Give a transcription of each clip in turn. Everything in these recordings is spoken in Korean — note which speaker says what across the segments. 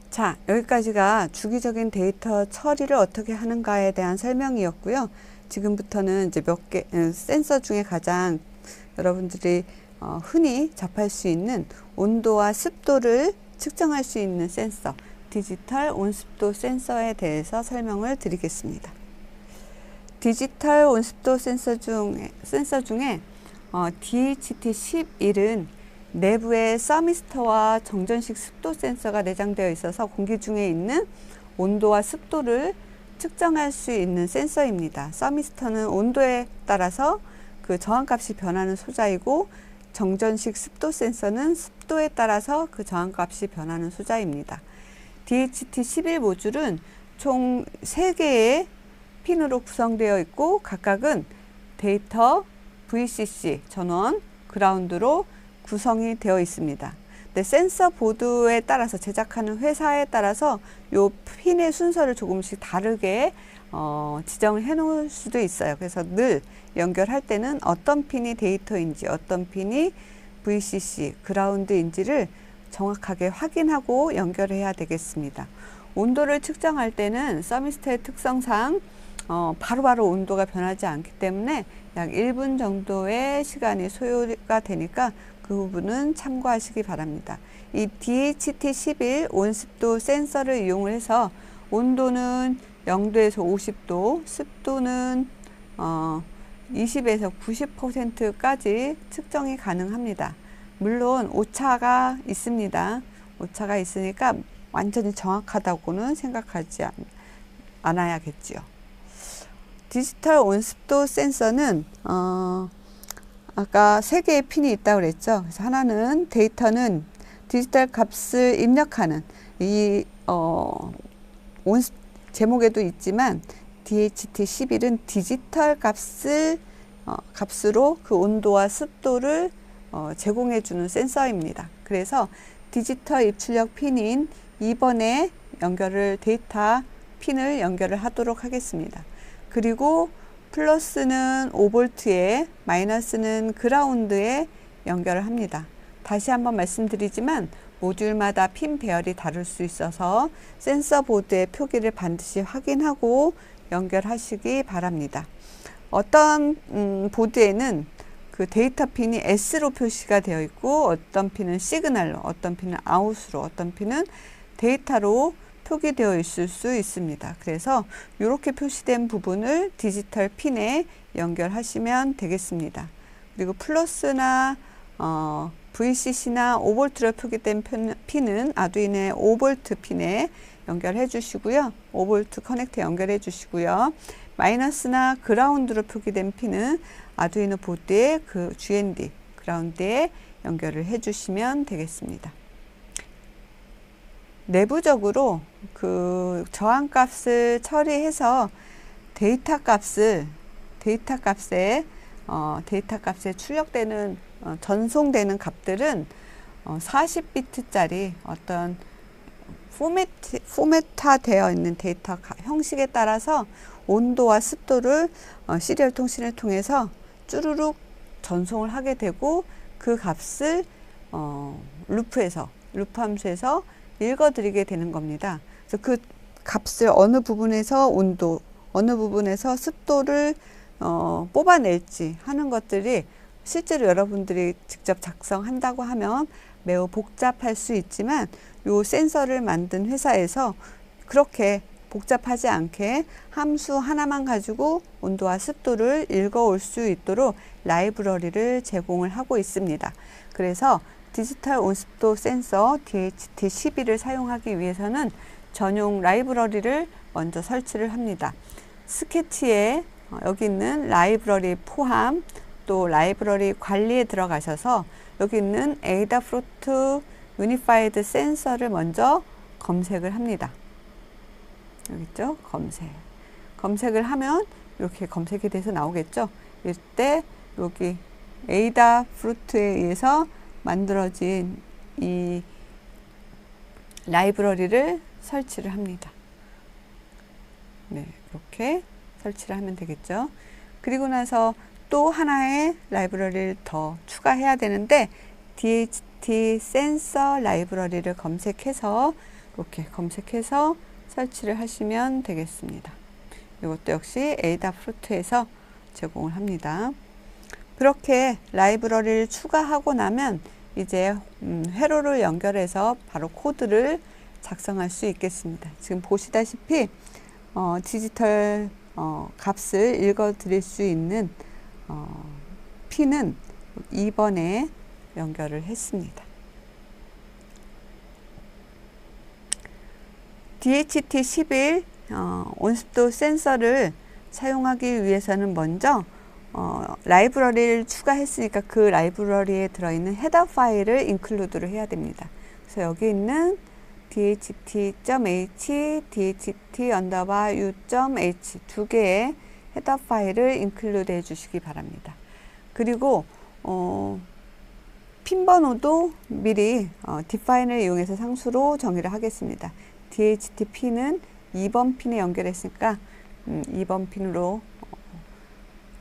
Speaker 1: 자, 여기까지가 주기적인 데이터 처리를 어떻게 하는가에 대한 설명이었고요. 지금부터는 이제 몇 개, 센서 중에 가장 여러분들이 흔히 접할 수 있는 온도와 습도를 측정할 수 있는 센서, 디지털 온습도 센서에 대해서 설명을 드리겠습니다. 디지털 온습도 센서 중에 DHT11은 내부에 서미스터와 정전식 습도 센서가 내장되어 있어서 공기 중에 있는 온도와 습도를 측정할 수 있는 센서입니다. 서미스터는 온도에 따라서 그 저항값이 변하는 소자이고, 정전식 습도 센서는 습도에 따라서 그 저항값이 변하는 소자입니다. DHT11 모듈은 총 3개의 핀으로 구성되어 있고, 각각은 데이터, VCC, 전원, 그라운드로 구성이 되어 있습니다. 근데 센서 보드에 따라서, 제작하는 회사에 따라서 요 핀의 순서를 조금씩 다르게 지정을 해 놓을 수도 있어요. 그래서 늘 연결할 때는 어떤 핀이 데이터인지, 어떤 핀이 VCC, 그라운드인지를 정확하게 확인하고 연결해야 되겠습니다. 온도를 측정할 때는 서미스터의 특성상 바로바로 온도가 변하지 않기 때문에 약 1분 정도의 시간이 소요가 되니까 그 부분은 참고하시기 바랍니다. 이 DHT11 온습도 센서를 이용을 해서 온도는 0도에서 50도, 습도는 20에서 90%까지 측정이 가능합니다. 물론 오차가 있습니다. 오차가 있으니까 완전히 정확하다고는 생각하지 않아야겠지요. 디지털 온습도 센서는 아까 3개의 핀이 있다고 그랬죠. 그래서 하나는 데이터는 디지털 값을 입력하는 이 제목에도 있지만 DHT11은 디지털 값으로 그 온도와 습도를 제공해 주는 센서입니다. 그래서 디지털 입출력 핀인 2번에 데이터 핀을 연결을 하도록 하겠습니다. 그리고 플러스는 5V에, 마이너스는 그라운드에 연결을 합니다. 다시 한번 말씀드리지만 모듈마다 핀 배열이 다를 수 있어서 센서 보드의 표기를 반드시 확인하고 연결하시기 바랍니다. 어떤 보드에는 그 데이터 핀이 S로 표시가 되어 있고, 어떤 핀은 시그널로, 어떤 핀은 아웃으로, 어떤 핀은 데이터로 표기되어 있을 수 있습니다. 그래서 이렇게 표시된 부분을 디지털 핀에 연결하시면 되겠습니다. 그리고 플러스나 VCC나 5V로 표기된 핀은 아두이노의 5V 핀에 연결해 주시고요. 5V 커넥터 연결해 주시고요. 마이너스나 그라운드로 표기된 핀은 아두이노 보드의 그 GND, 그라운드에 연결을 해 주시면 되겠습니다. 내부적으로 그 저항값을 처리해서 데이터 값에 출력되는 전송되는 값들은 40비트짜리 어떤 포맷화되어 있는 데이터 형식에 따라서 온도와 습도를 시리얼 통신을 통해서 쭈루룩 전송을 하게 되고, 그 값을 루프 함수에서 읽어드리게 되는 겁니다. 그래서 그 값을 어느 부분에서 온도, 어느 부분에서 습도를 뽑아낼지 하는 것들이 실제로 여러분들이 직접 작성한다고 하면 매우 복잡할 수 있지만, 요 센서를 만든 회사에서 그렇게 복잡하지 않게 함수 하나만 가지고 온도와 습도를 읽어올 수 있도록 라이브러리를 제공을 하고 있습니다. 그래서 디지털 온습도 센서 DHT11을 사용하기 위해서는 전용 라이브러리를 먼저 설치를 합니다. 스케치에 여기 있는 라이브러리 포함, 또 라이브러리 관리에 들어가셔서 여기 있는 에이다프루트 유니파이드 센서를 먼저 검색을 합니다. 여기 있죠? 검색을 하면 이렇게 검색이 돼서 나오겠죠? 이때 여기 에이다프루트에 의해서 만들어진 이 라이브러리를 설치를 합니다. 네, 이렇게 설치를 하면 되겠죠. 그리고 나서 또 하나의 라이브러리를 더 추가해야 되는데 DHT 센서 라이브러리를 검색해서 이렇게 검색해서 설치를 하시면 되겠습니다. 이것도 역시 에이다프루트에서 제공을 합니다. 그렇게 라이브러리를 추가하고 나면 이제 회로를 연결해서 바로 코드를 작성할 수 있겠습니다. 지금 보시다시피 디지털 값을 읽어 드릴 수 있는 핀은 2번에 연결을 했습니다. DHT11 온습도 센서를 사용하기 위해서는 먼저 라이브러리를 추가했으니까 그 라이브러리에 들어있는 헤더 파일을 인클루드를 해야 됩니다. 그래서 여기 있는 dht.h, dht_u.h 두 개의 헤더 파일을 인클루드 해 주시기 바랍니다. 그리고 핀 번호도 미리 디파인을 이용해서 상수로 정의를 하겠습니다. DHT 핀은 2번 핀에 연결했으니까 2번 핀으로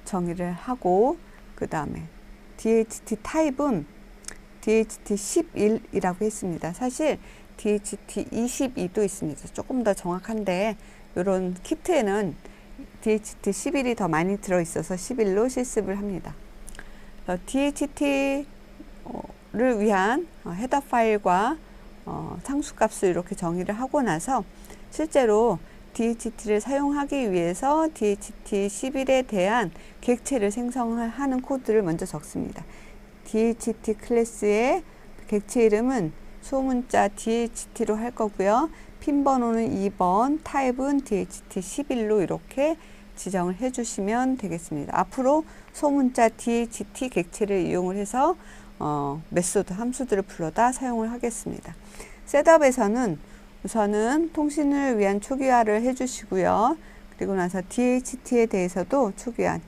Speaker 1: 정의를 하고, 그 다음에 DHT 타입은 DHT11이라고 했습니다. 사실 DHT22도 있습니다. 조금 더 정확한데 이런 키트에는 DHT11이 더 많이 들어있어서 11로 실습을 합니다. DHT를 위한 헤더 파일과 상수값을 이렇게 정의를 하고 나서 실제로 DHT를 사용하기 위해서 DHT11에 대한 객체를 생성하는 코드를 먼저 적습니다. DHT 클래스의 객체 이름은 소문자 DHT로 할 거고요. 핀 번호는 2번, 타입은 DHT11로 이렇게 지정을 해 주시면 되겠습니다. 앞으로 소문자 DHT 객체를 이용을 해서 메소드 함수들을 불러다 사용을 하겠습니다. 셋업에서는 우선은 통신을 위한 초기화를 해 주시고요. 그리고 나서 DHT에 대해서도 초기화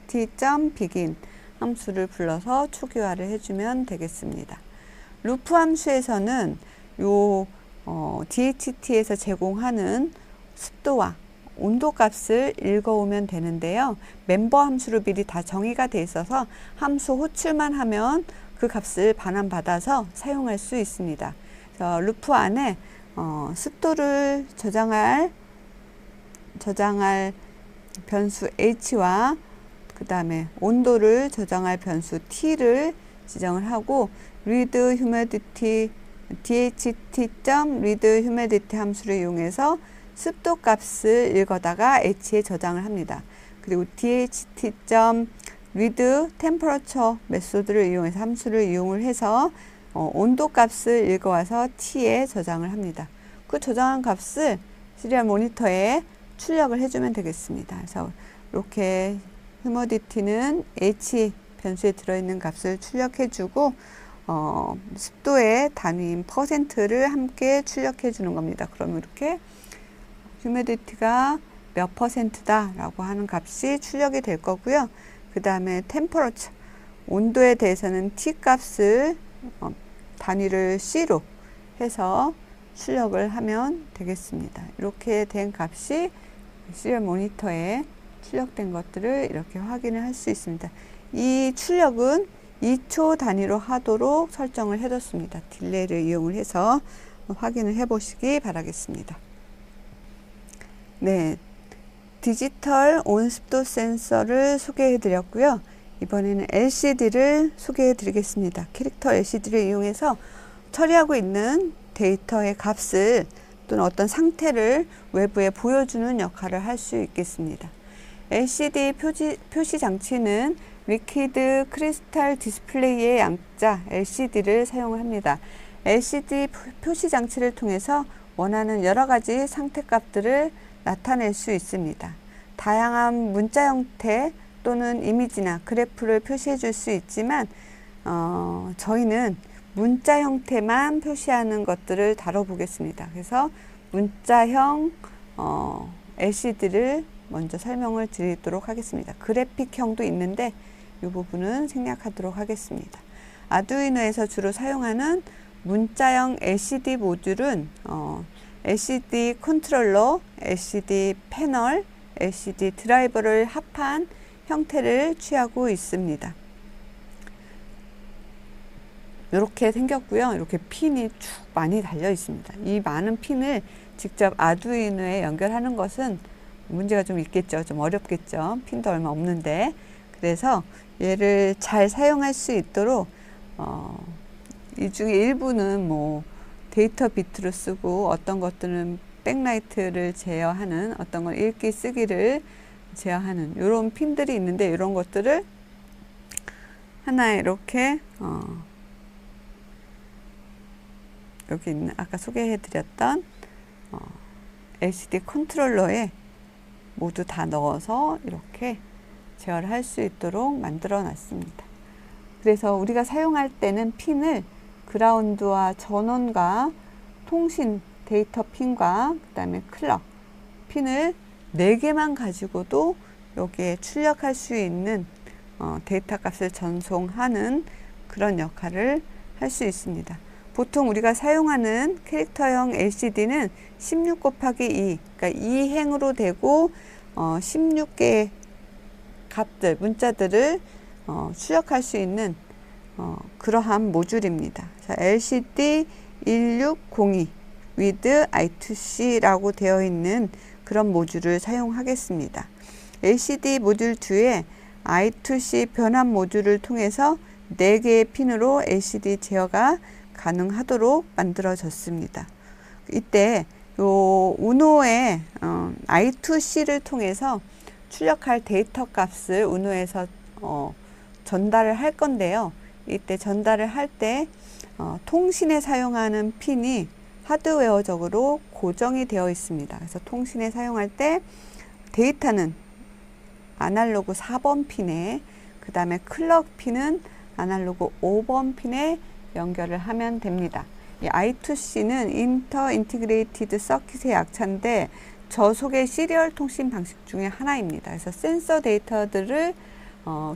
Speaker 1: dht.begin 함수를 불러서 초기화를 해주면 되겠습니다. 루프 함수에서는 요 DHT에서 제공하는 습도와 온도 값을 읽어오면 되는데요. 멤버 함수로 미리 다 정의가 돼 있어서 함수 호출만 하면 그 값을 반환받아서 사용할 수 있습니다. 그래서 루프 안에 습도를 저장할 변수 h와 그 다음에 온도를 저장할 변수 t를 지정을 하고 read humidity dht.read humidity 함수를 이용해서 습도 값을 읽어다가 h에 저장을 합니다. 그리고 dht.read temperature 메소드를 이용해서 함수를 이용을 해서 온도 값을 읽어와서 t에 저장을 합니다. 그 저장한 값을 시리얼 모니터에 출력을 해주면 되겠습니다. 그래서 이렇게 휴머디티는 h 변수에 들어있는 값을 출력해주고 습도의 단위인 퍼센트를 함께 출력해 주는 겁니다. 그러면 이렇게 휴미디티가 몇 퍼센트다 라고 하는 값이 출력이 될 거고요. 그 다음에 템퍼러처 온도에 대해서는 t 값을 단위를 c로 해서 출력을 하면 되겠습니다. 이렇게 된 값이 시리얼 모니터에 출력된 것들을 이렇게 확인을 할 수 있습니다. 이 출력은 2초 단위로 하도록 설정을 해뒀습니다. 딜레이를 이용을 해서 확인을 해 보시기 바라겠습니다. 네, 디지털 온습도 센서를 소개해 드렸고요. 이번에는 LCD를 소개해 드리겠습니다. 캐릭터 LCD를 이용해서 처리하고 있는 데이터의 값을 또는 어떤 상태를 외부에 보여주는 역할을 할 수 있겠습니다. LCD 표시 장치는 리퀴드 크리스탈 디스플레이의 양자 LCD를 사용을 합니다. LCD 표시 장치를 통해서 원하는 여러 가지 상태 값들을 나타낼 수 있습니다. 다양한 문자 형태 또는 이미지나 그래프를 표시해 줄 수 있지만 저희는 문자 형태만 표시하는 것들을 다뤄보겠습니다. 그래서 문자형 LCD를 먼저 설명을 드리도록 하겠습니다. 그래픽형도 있는데 이 부분은 생략하도록 하겠습니다. 아두이노에서 주로 사용하는 문자형 LCD 모듈은 LCD 컨트롤러, LCD 패널, LCD 드라이버를 합한 형태를 취하고 있습니다. 이렇게 생겼고요. 이렇게 핀이 쭉 많이 달려 있습니다. 이 많은 핀을 직접 아두이노에 연결하는 것은 문제가 좀 있겠죠. 좀 어렵겠죠. 핀도 얼마 없는데. 그래서 얘를 잘 사용할 수 있도록 이 중에 일부는 뭐 데이터 비트로 쓰고 어떤 것들은 백라이트를 제어하는, 어떤 건 읽기 쓰기를 제어하는 이런 핀들이 있는데, 이런 것들을 하나에 이렇게 여기 있는 아까 소개해 드렸던 LCD 컨트롤러에 모두 다 넣어서 이렇게 제어를 할 수 있도록 만들어 놨습니다. 그래서 우리가 사용할 때는 핀을 그라운드와 전원과 통신 데이터 핀과 그 다음에 클럭 핀을 4개만 가지고도 여기에 출력할 수 있는 데이터 값을 전송하는 그런 역할을 할 수 있습니다. 보통 우리가 사용하는 캐릭터형 LCD는 16 곱하기 2, 그러니까 2행으로 되고 16개의 값들, 문자들을 출력할 수 있는 그러한 모듈입니다. 자, LCD 1602 with I2C라고 되어 있는 그런 모듈을 사용하겠습니다. LCD 모듈 2에 I2C 변환 모듈을 통해서 4개의 핀으로 LCD 제어가 가능하도록 만들어졌습니다. 이때 요 우노의 I2C를 통해서 출력할 데이터 값을 우노에서 전달을 할 건데요. 이때 전달을 할 때 통신에 사용하는 핀이 하드웨어적으로 고정이 되어 있습니다. 그래서 통신에 사용할 때 데이터는 아날로그 4번 핀에, 그 다음에 클럭 핀은 아날로그 5번 핀에 연결을 하면 됩니다. 이 I2C는 인터 인티그레이티드 서킷의 약자인데 저속의 시리얼 통신 방식 중에 하나입니다. 그래서 센서 데이터들을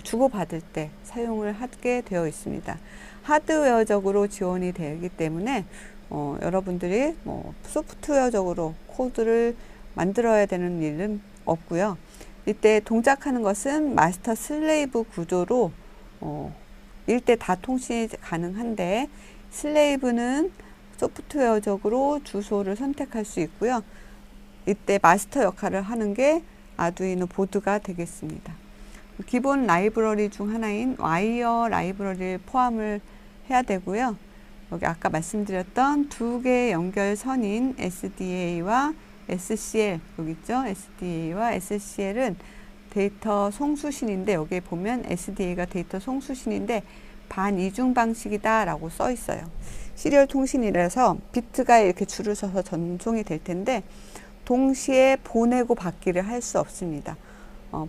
Speaker 1: 주고받을 때 사용을 하게 되어 있습니다. 하드웨어적으로 지원이 되기 때문에 여러분들이 뭐 소프트웨어적으로 코드를 만들어야 되는 일은 없고요. 이때 동작하는 것은 마스터 슬레이브 구조로 일대 다 통신이 가능한데, 슬레이브는 소프트웨어적으로 주소를 선택할 수 있고요. 이때 마스터 역할을 하는 게 아두이노 보드가 되겠습니다. 기본 라이브러리 중 하나인 와이어 라이브러리를 포함을 해야 되고요. 여기 아까 말씀드렸던 2개의 연결선인 SDA와 SCL, 여기 있죠? SDA와 SCL은 데이터 송수신인데, 여기에 보면 SDA가 데이터 송수신인데 반이중 방식이다 라고 써 있어요. 시리얼 통신이라서 비트가 이렇게 줄을 서서 전송이 될 텐데 동시에 보내고 받기를 할 수 없습니다.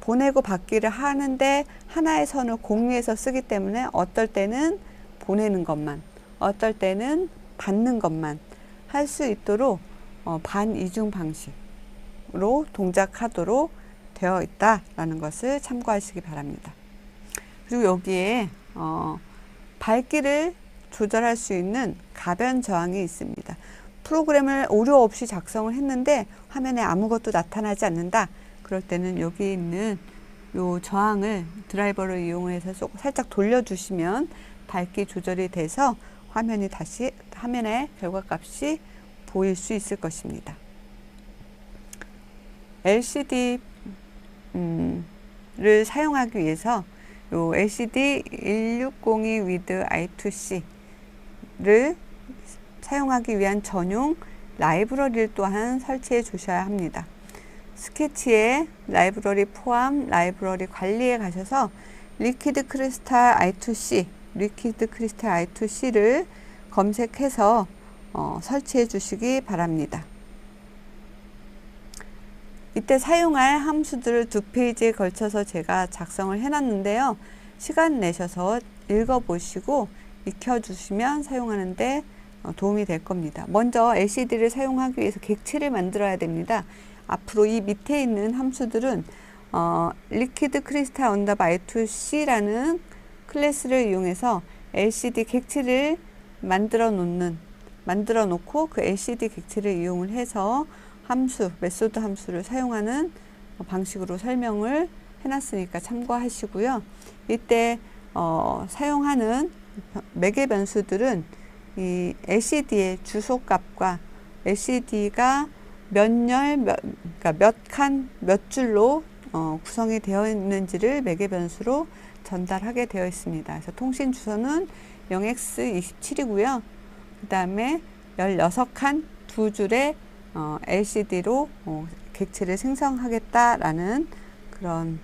Speaker 1: 보내고 받기를 하는데 하나의 선을 공유해서 쓰기 때문에 어떨 때는 보내는 것만, 어떨 때는 받는 것만 할 수 있도록 반이중 방식으로 동작하도록 되어 있다라는 것을 참고하시기 바랍니다. 그리고 여기에 밝기를 조절할 수 있는 가변 저항이 있습니다. 프로그램을 오류 없이 작성을 했는데 화면에 아무것도 나타나지 않는다. 그럴 때는 여기 있는 요 저항을 드라이버를 이용해서 살짝 돌려주시면 밝기 조절이 돼서 화면이 다시 화면에 결과값이 보일 수 있을 것입니다. LCD를 사용하기 위해서 요 LCD 1602 with I2C를 사용하기 위한 전용 라이브러리를 또한 설치해 주셔야 합니다. 스케치에 라이브러리 포함 라이브러리 관리에 가셔서 리퀴드 크리스탈 I2C를 검색해서 설치해 주시기 바랍니다. 이때 사용할 함수들을 2페이지에 걸쳐서 제가 작성을 해놨는데요. 시간 내셔서 읽어보시고 익혀주시면 사용하는데 도움이 될 겁니다. 먼저 LCD를 사용하기 위해서 객체를 만들어야 됩니다. 앞으로 이 밑에 있는 함수들은 리퀴드 크리스탈 언더바 I2C라는 클래스를 이용해서 LCD 객체를 만들어 놓고 그 LCD 객체를 이용을 해서 메소드 함수를 사용하는 방식으로 설명을 해놨으니까 참고하시고요. 이때 사용하는 매개 변수들은 이 LCD의 주소값과 LCD가 그러니까 몇 칸, 몇 줄로 구성이 되어 있는지를 매개 변수로 전달하게 되어 있습니다. 그래서 통신 주소는 0x27이고요. 그 다음에 16칸 두 줄의 LCD로 객체를 생성하겠다라는 그런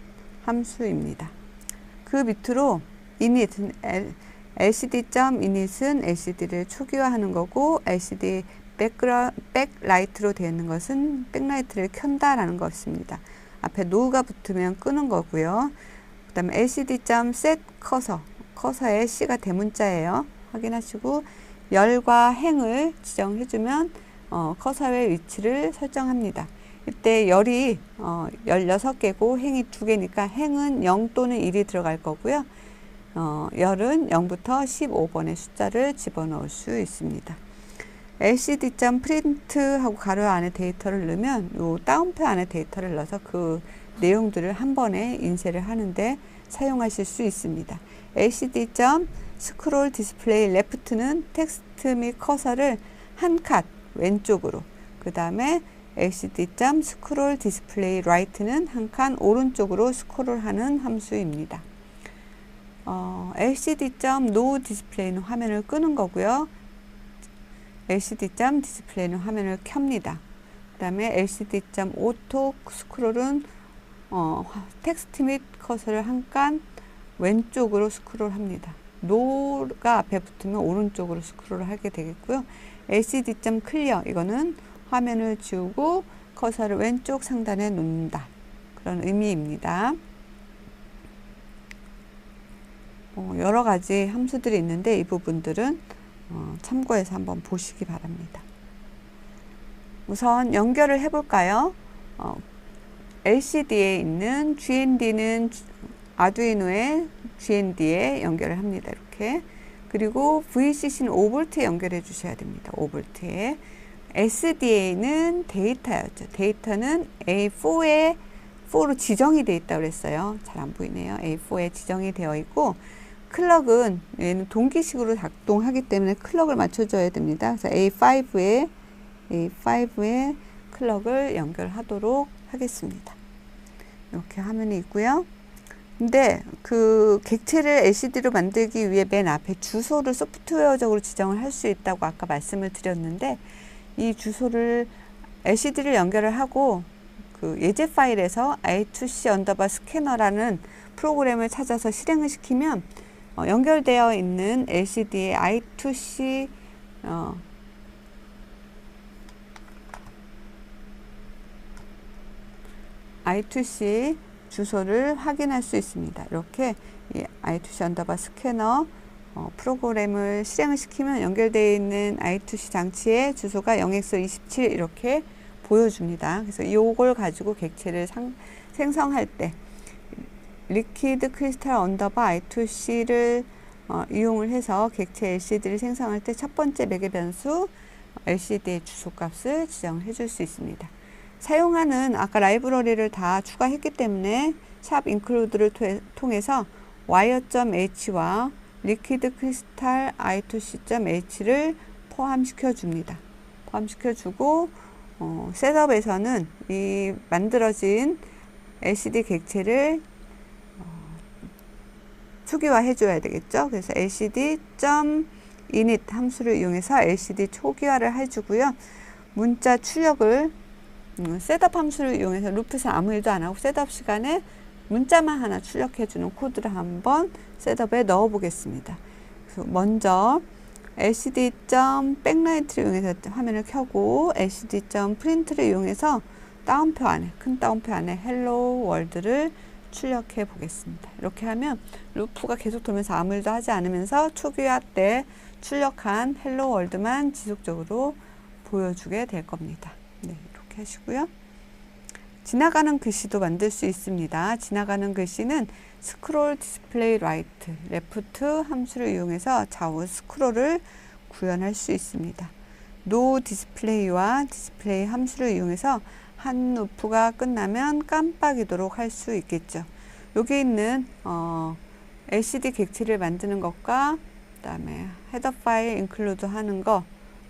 Speaker 1: 함수입니다. 그 밑으로 init, lcd.init은 LCD를 초기화하는 거고, LCD 백라이트로 되어 있는 것은 백라이트를 켠다라는 것입니다. 앞에 no가 붙으면 끄는 거고요. 그 다음에 lcd.set 커서의 C가 대문자예요. 확인하시고 열과 행을 지정해주면 커서의 위치를 설정합니다. 이때 열이 16개고 행이 2개니까 행은 0 또는 1이 들어갈 거고요. 열은 0부터 15번의 숫자를 집어넣을 수 있습니다. lcd.print 하고 가로 안에 데이터를 넣으면 요 다운표 안에 데이터를 넣어서 그 내용들을 한 번에 인쇄를 하는데 사용하실 수 있습니다. lcd.scroll display left는 텍스트 및 커서를 한 칸 왼쪽으로, 그 다음에 lcd.scroll display right는 한 칸 오른쪽으로 스크롤하는 함수입니다. lcd.no display는 화면을 끄는 거고요. lcd.display는 화면을 켭니다. 그 다음에 lcd.auto scroll은 텍스트 및 커서를 한 칸 왼쪽으로 스크롤합니다. no가 앞에 붙으면 오른쪽으로 스크롤을 하게 되겠고요. lcd.clear 이거는 화면을 지우고 커서를 왼쪽 상단에 놓는다, 그런 의미입니다. 여러 가지 함수들이 있는데 이 부분들은 참고해서 한번 보시기 바랍니다. 우선 연결을 해볼까요? LCD에 있는 GND는 아두이노의 GND에 연결을 합니다. 이렇게. 그리고 VCC는 5V에 연결해 주셔야 됩니다. 5V에. SDA는 데이터였죠. 데이터는 A4로 지정이 되어 있다고 그랬어요. 잘 안 보이네요. A4에 지정이 되어 있고, 클럭은 얘는 동기식으로 작동하기 때문에 클럭을 맞춰줘야 됩니다. 그래서 A5에 클럭을 연결하도록 하겠습니다. 이렇게 화면이 있고요. 근데 그 객체를 LCD로 만들기 위해 맨 앞에 주소를 소프트웨어적으로 지정을 할 수 있다고 아까 말씀을 드렸는데, 이 주소를 LCD를 연결을 하고 그 예제 파일에서 I2C 언더바 스캐너라는 프로그램을 찾아서 실행을 시키면 연결되어 있는 LCD의 I2C 주소를 확인할 수 있습니다. 이렇게 이 I2C 언더바 스캐너 프로그램을 실행을 시키면 연결되어 있는 I2C 장치의 주소가 0x27 이렇게 보여줍니다. 그래서 이걸 가지고 객체를 생성할 때 리퀴드 크리스탈 언더바 I2C를 이용을 해서 객체 LCD를 생성할 때 첫 번째 매개 변수 LCD의 주소값을 지정해 줄 수 있습니다. 사용하는 아까 라이브러리를 다 추가했기 때문에 샵 include를 통해서 wire.h와 리퀴드 크리스탈 I2C.h를 포함시켜 줍니다. 포함시켜 주고 셋업에서는 이 만들어진 LCD 객체를 초기화해 줘야 되겠죠. 그래서 lcd.init 함수를 이용해서 LCD 초기화를 해주고요. 문자 출력을 셋업 함수를 이용해서 루프에서 아무 일도 안 하고 셋업 시간에 문자만 하나 출력해 주는 코드를 한번 셋업에 넣어 보겠습니다. 그래서 먼저 lcd.backlight를 이용해서 화면을 켜고 lcd.print를 이용해서 다운표 안에, 큰 다운표 안에 헬로 월드를 출력해 보겠습니다. 이렇게 하면 루프가 계속 돌면서 아무 일도 하지 않으면서 초기화 때 출력한 헬로 월드만 지속적으로 보여주게 될 겁니다. 네, 이렇게 하시고요. 지나가는 글씨도 만들 수 있습니다. 지나가는 글씨는 스크롤 디스플레이 라이트, 레프트 함수를 이용해서 좌우 스크롤을 구현할 수 있습니다. 노 디스플레이와 디스플레이 함수를 이용해서 한 루프가 끝나면 깜빡이도록 할 수 있겠죠. 여기 있는 LCD 객체를 만드는 것과 그 다음에 헤더 파일 인클루드 하는 거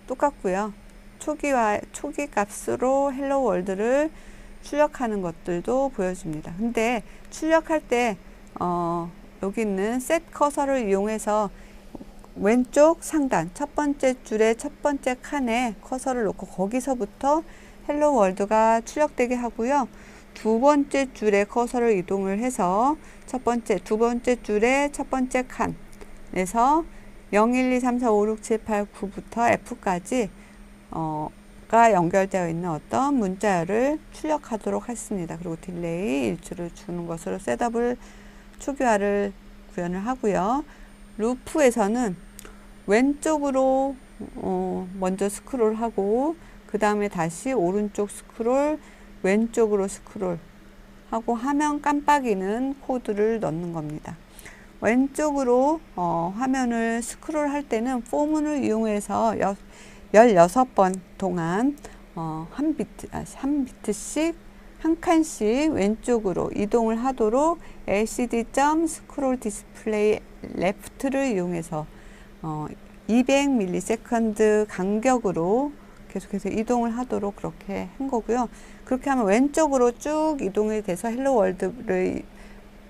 Speaker 1: 똑같고요. 초기 값으로 헬로 월드를 출력하는 것들도 보여줍니다. 근데 출력할 때 여기 있는 셋 커서를 이용해서 왼쪽 상단 첫 번째 줄의 첫 번째 칸에 커서를 놓고 거기서부터 헬로 월드가 출력되게 하고요. 두 번째 줄에 커서를 이동을 해서 두 번째 줄의 첫 번째 칸에서 0, 1, 2, 3, 4, 5, 6, 7, 8, 9부터 F까지 가 연결되어 있는 어떤 문자열을 출력하도록 했습니다. 그리고 딜레이 일주를 주는 것으로 셋업을 초기화를 구현을 하고요. 루프에서는 왼쪽으로 먼저 스크롤 하고 그 다음에 다시 오른쪽 스크롤, 왼쪽으로 스크롤 하고 화면 깜빡이는 코드를 넣는 겁니다. 왼쪽으로 화면을 스크롤 할 때는 포문을 이용해서 16번 동안 한 비트씩 한 칸씩 왼쪽으로 이동을 하도록 LCD.scroll display left를 이용해서 200ms 간격으로 계속해서 이동을 하도록 그렇게 한 거고요. 그렇게 하면 왼쪽으로 쭉 이동이 돼서 헬로 월드를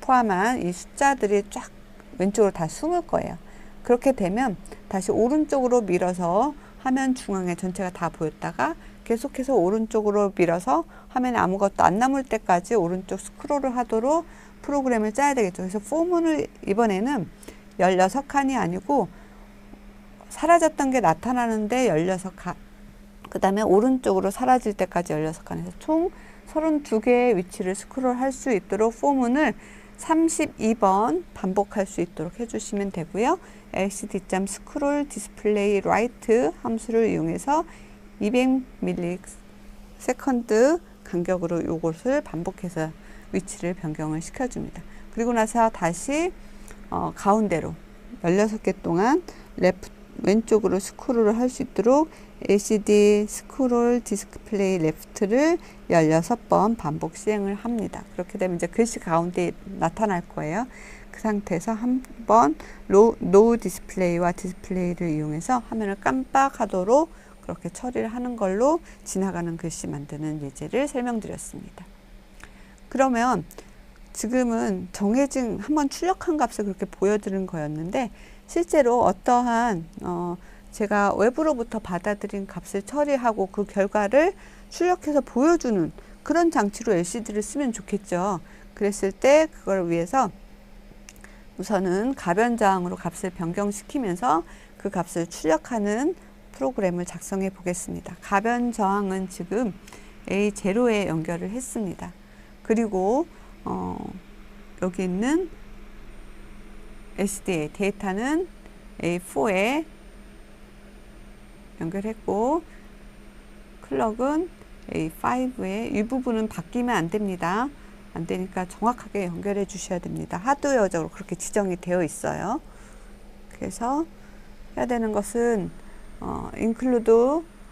Speaker 1: 포함한 이 숫자들이 쫙 왼쪽으로 다 숨을 거예요. 그렇게 되면 다시 오른쪽으로 밀어서 화면 중앙에 전체가 다 보였다가 계속해서 오른쪽으로 밀어서 화면에 아무것도 안 남을 때까지 오른쪽 스크롤을 하도록 프로그램을 짜야 되겠죠. 그래서 포문을 이번에는 16칸이 아니고 사라졌던 게 나타나는데 16칸, 그 다음에 오른쪽으로 사라질 때까지 16칸에서 총 32개의 위치를 스크롤 할 수 있도록 포문을 32번 반복할 수 있도록 해주시면 되고요. LCD.scroll display right 함수를 이용해서 200ms 간격으로 이것을 반복해서 위치를 변경을 시켜줍니다. 그리고 나서 다시 가운데로 16개 동안 왼쪽으로 스크롤을 할 수 있도록 LCD 스크롤 디스플레이 레프트를 16번 반복 시행을 합니다. 그렇게 되면 이제 글씨 가운데 나타날 거예요. 그 상태에서 한번 노 디스플레이와 디스플레이를 이용해서 화면을 깜빡하도록 그렇게 처리를 하는 걸로 지나가는 글씨 만드는 예제를 설명드렸습니다. 그러면 지금은 정해진 한번 출력한 값을 그렇게 보여드린 거였는데 실제로 어떠한 제가 외부로부터 받아들인 값을 처리하고 그 결과를 출력해서 보여주는 그런 장치로 LCD를 쓰면 좋겠죠. 그랬을 때 그걸 위해서 우선은 가변저항으로 값을 변경시키면서 그 값을 출력하는 프로그램을 작성해 보겠습니다. 가변저항은 지금 A0에 연결을 했습니다. 그리고 여기 있는 SDA 데이터는 A4에 연결했고 클럭은 A5에 이 부분은 바뀌면 안 됩니다. 안 되니까 정확하게 연결해 주셔야 됩니다. 하드웨어적으로 그렇게 지정이 되어 있어요. 그래서 해야 되는 것은 include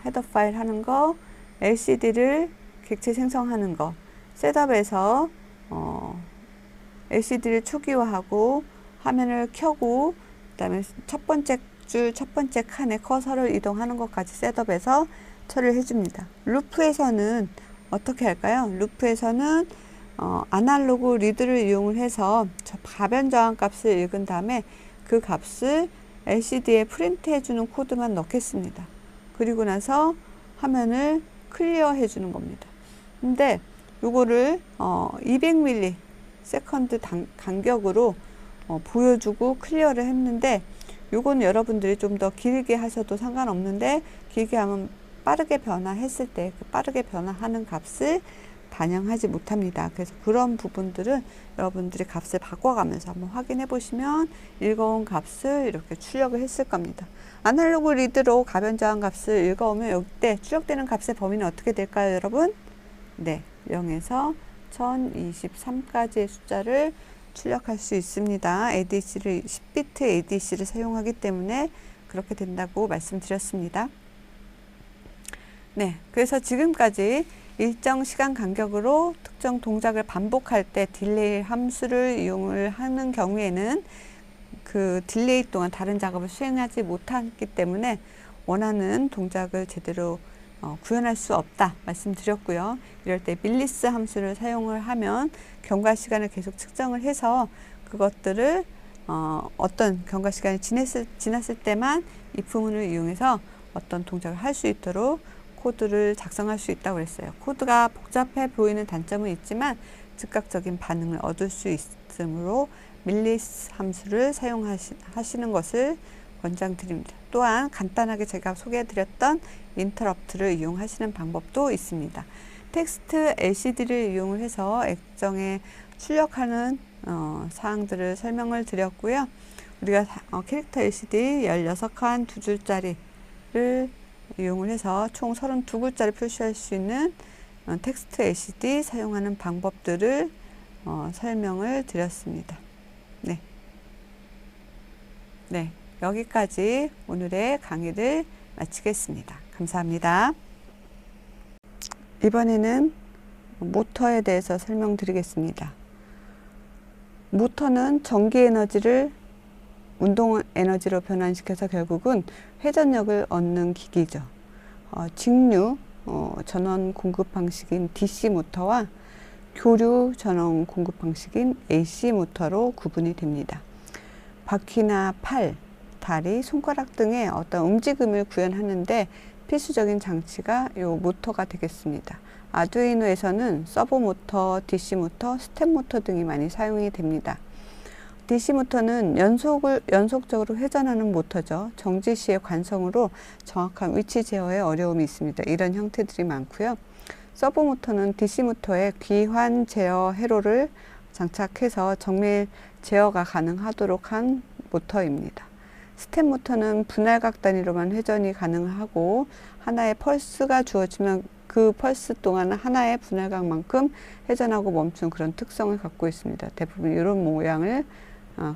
Speaker 1: 헤더 파일 하는 거, LCD를 객체 생성하는 거, 셋업에서 LCD를 초기화하고 화면을 켜고 그다음에 첫 번째 줄 첫 번째 칸에 커서를 이동하는 것까지 셋업에서 처리를 해줍니다. 루프에서는 어떻게 할까요? 루프에서는 아날로그 리드를 이용을 해서 가변 저항 값을 읽은 다음에 그 값을 LCD에 프린트 해주는 코드만 넣겠습니다. 그리고 나서 화면을 클리어 해주는 겁니다. 근데 요거를 200ms 간격으로 보여주고 클리어를 했는데 요거는 여러분들이 좀 더 길게 하셔도 상관없는데 길게 하면 빠르게 변화했을 때 그 빠르게 변화하는 값을 반영하지 못합니다. 그래서 그런 부분들은 여러분들이 값을 바꿔가면서 한번 확인해 보시면 읽어온 값을 이렇게 출력을 했을 겁니다. 아날로그 리드로 가변저항 값을 읽어오면 이때 출력되는 값의 범위는 어떻게 될까요, 여러분? 네, 0에서 1023까지의 숫자를 출력할 수 있습니다. ADC를 10비트 ADC를 사용하기 때문에 그렇게 된다고 말씀드렸습니다. 네, 그래서 지금까지 일정 시간 간격으로 특정 동작을 반복할 때 딜레이 함수를 이용을 하는 경우에는 그 딜레이 동안 다른 작업을 수행하지 못하기 때문에 원하는 동작을 제대로 구현할 수 없다 말씀드렸고요. 이럴 때 밀리스 함수를 사용을 하면 경과 시간을 계속 측정을 해서 그것들을 어떤 경과 시간이 지났을 때만 if문을 이용해서 어떤 동작을 할 수 있도록 코드를 작성할 수 있다고 그랬어요. 코드가 복잡해 보이는 단점은 있지만 즉각적인 반응을 얻을 수 있으므로 밀리스 함수를 사용하시는 것을 권장드립니다. 또한 간단하게 제가 소개해드렸던 인터럽트를 이용하시는 방법도 있습니다. 텍스트 LCD를 이용을 해서 액정에 출력하는 사항들을 설명을 드렸고요. 우리가 캐릭터 LCD 16칸 2줄짜리를 이용을 해서 총 32글자를 표시할 수 있는 텍스트 LCD 사용하는 방법들을 설명을 드렸습니다. 네, 여기까지 오늘의 강의를 마치겠습니다. 감사합니다. 이번에는 모터에 대해서 설명드리겠습니다. 모터는 전기 에너지를 운동 에너지로 변환시켜서 결국은 회전력을 얻는 기기죠. 직류 전원 공급 방식인 DC 모터와 교류 전원 공급 방식인 AC 모터로 구분이 됩니다. 바퀴나 팔, 다리, 손가락 등의 어떤 움직임을 구현하는데 필수적인 장치가 이 모터가 되겠습니다. 아두이노에서는 서보 모터, DC 모터, 스텝 모터 등이 많이 사용이 됩니다. DC 모터는 연속적으로 회전하는 모터죠. 정지 시의 관성으로 정확한 위치 제어에 어려움이 있습니다. 이런 형태들이 많고요. 서보 모터는 DC 모터에 귀환 제어 회로를 장착해서 정밀 제어가 가능하도록 한 모터입니다. 스텝 모터는 분할각 단위로만 회전이 가능하고 하나의 펄스가 주어지면 그 펄스 동안 하나의 분할각만큼 회전하고 멈춘 그런 특성을 갖고 있습니다. 대부분 이런 모양을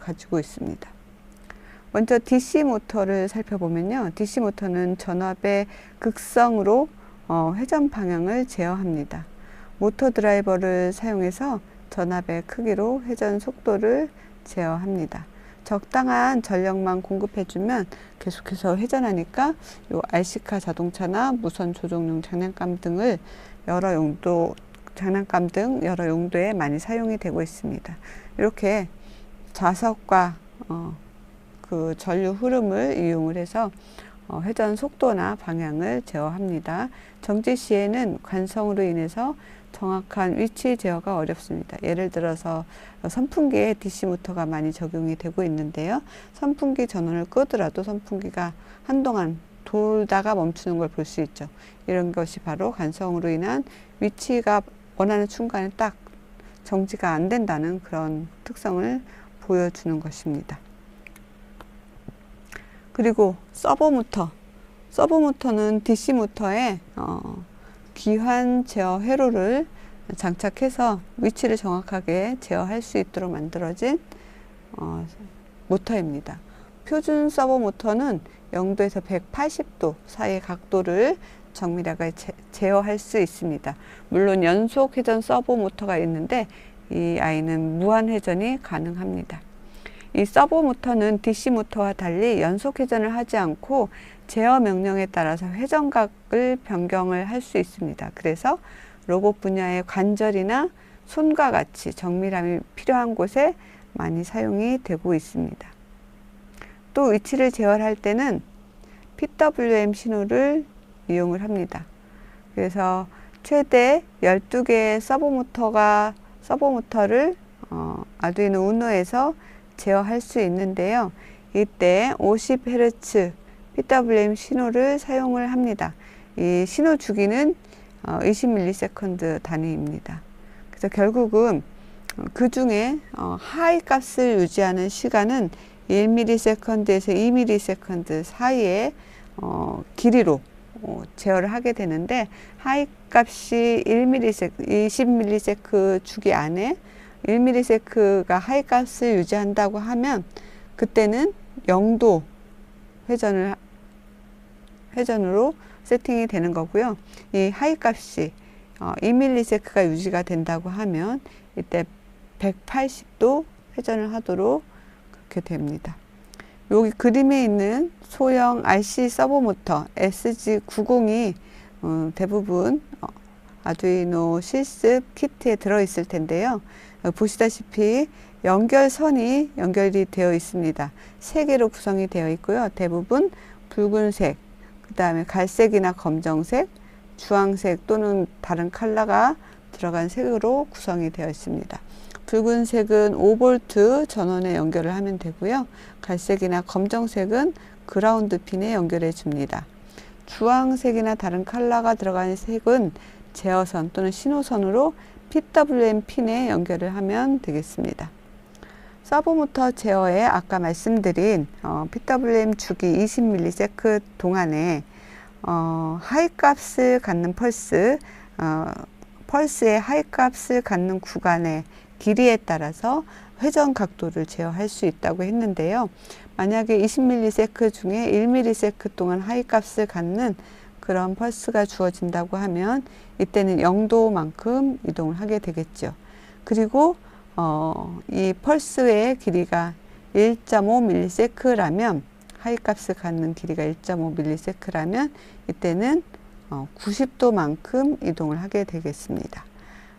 Speaker 1: 가지고 있습니다. 먼저 DC 모터를 살펴보면요. DC 모터는 전압의 극성으로 회전 방향을 제어합니다. 모터 드라이버를 사용해서 전압의 크기로 회전 속도를 제어합니다. 적당한 전력만 공급해주면 계속해서 회전하니까 요 RC카 자동차나 무선 조종용 장난감 등을 여러 용도에 많이 사용이 되고 있습니다. 이렇게 좌석과 그 전류 흐름을 이용을 해서 회전 속도나 방향을 제어합니다. 정지 시에는 관성으로 인해서 정확한 위치 제어가 어렵습니다. 예를 들어서 선풍기에 DC 모터가 많이 적용이 되고 있는데요. 선풍기 전원을 끄더라도 선풍기가 한동안 돌다가 멈추는 걸 볼 수 있죠. 이런 것이 바로 관성으로 인한 위치가 원하는 순간에 딱 정지가 안 된다는 그런 특성을 보여주는 것입니다. 그리고 서보 모터는 DC 모터에 귀환 제어 회로를 장착해서 위치를 정확하게 제어할 수 있도록 만들어진 모터입니다. 표준 서보 모터는 0도에서 180도 사이의 각도를 정밀하게 제어할 수 있습니다. 물론 연속 회전 서보 모터가 있는데 이 아이는 무한 회전이 가능합니다. 이 서보 모터는 DC 모터와 달리 연속 회전을 하지 않고 제어 명령에 따라서 회전각을 변경을 할 수 있습니다. 그래서 로봇 분야의 관절이나 손과 같이 정밀함이 필요한 곳에 많이 사용이 되고 있습니다. 또 위치를 제어할 때는 PWM 신호를 이용을 합니다. 그래서 최대 12개의 서보 모터를 아두이노 우노에서 제어할 수 있는데요. 이때 50Hz PWM 신호를 사용을 합니다. 이 신호 주기는 20ms 단위입니다. 그래서 결국은 그 중에 하이 값을 유지하는 시간은 1ms에서 2ms 사이의 길이로 제어를 하게 되는데 하이 값이 20ms 주기 안에 1ms가 하이 값을 유지한다고 하면 그때는 0도 회전으로 세팅이 되는 거고요. 이 하이 값이 2ms가 유지가 된다고 하면 이때 180도 회전을 하도록 그렇게 됩니다. 여기 그림에 있는 소형 RC 서버모터 SG90이 대부분 아두이노 실습 키트에 들어있을 텐데요. 보시다시피 연결선이 연결이 되어 있습니다. 3개로 구성이 되어 있고요. 대부분 붉은색, 그 다음에 갈색이나 검정색, 주황색 또는 다른 컬러가 들어간 색으로 구성이 되어 있습니다. 붉은색은 5V 전원에 연결을 하면 되고요. 갈색이나 검정색은 그라운드 핀에 연결해 줍니다. 주황색이나 다른 컬러가 들어간 색은 제어선 또는 신호선으로 PWM 핀에 연결을 하면 되겠습니다. 서버모터 제어에 아까 말씀드린 PWM 주기 20ms 동안에 하이 값을 갖는 펄스의 하이 값을 갖는 구간의 길이에 따라서 회전 각도를 제어할 수 있다고 했는데요. 만약에 20ms 중에 1ms 동안 하이 값을 갖는 그런 펄스가 주어진다고 하면 이때는 0도만큼 이동을 하게 되겠죠. 그리고 이 펄스의 길이가 1.5ms라면 하이 값을 갖는 길이가 1.5ms라면 이때는 90도만큼 이동을 하게 되겠습니다.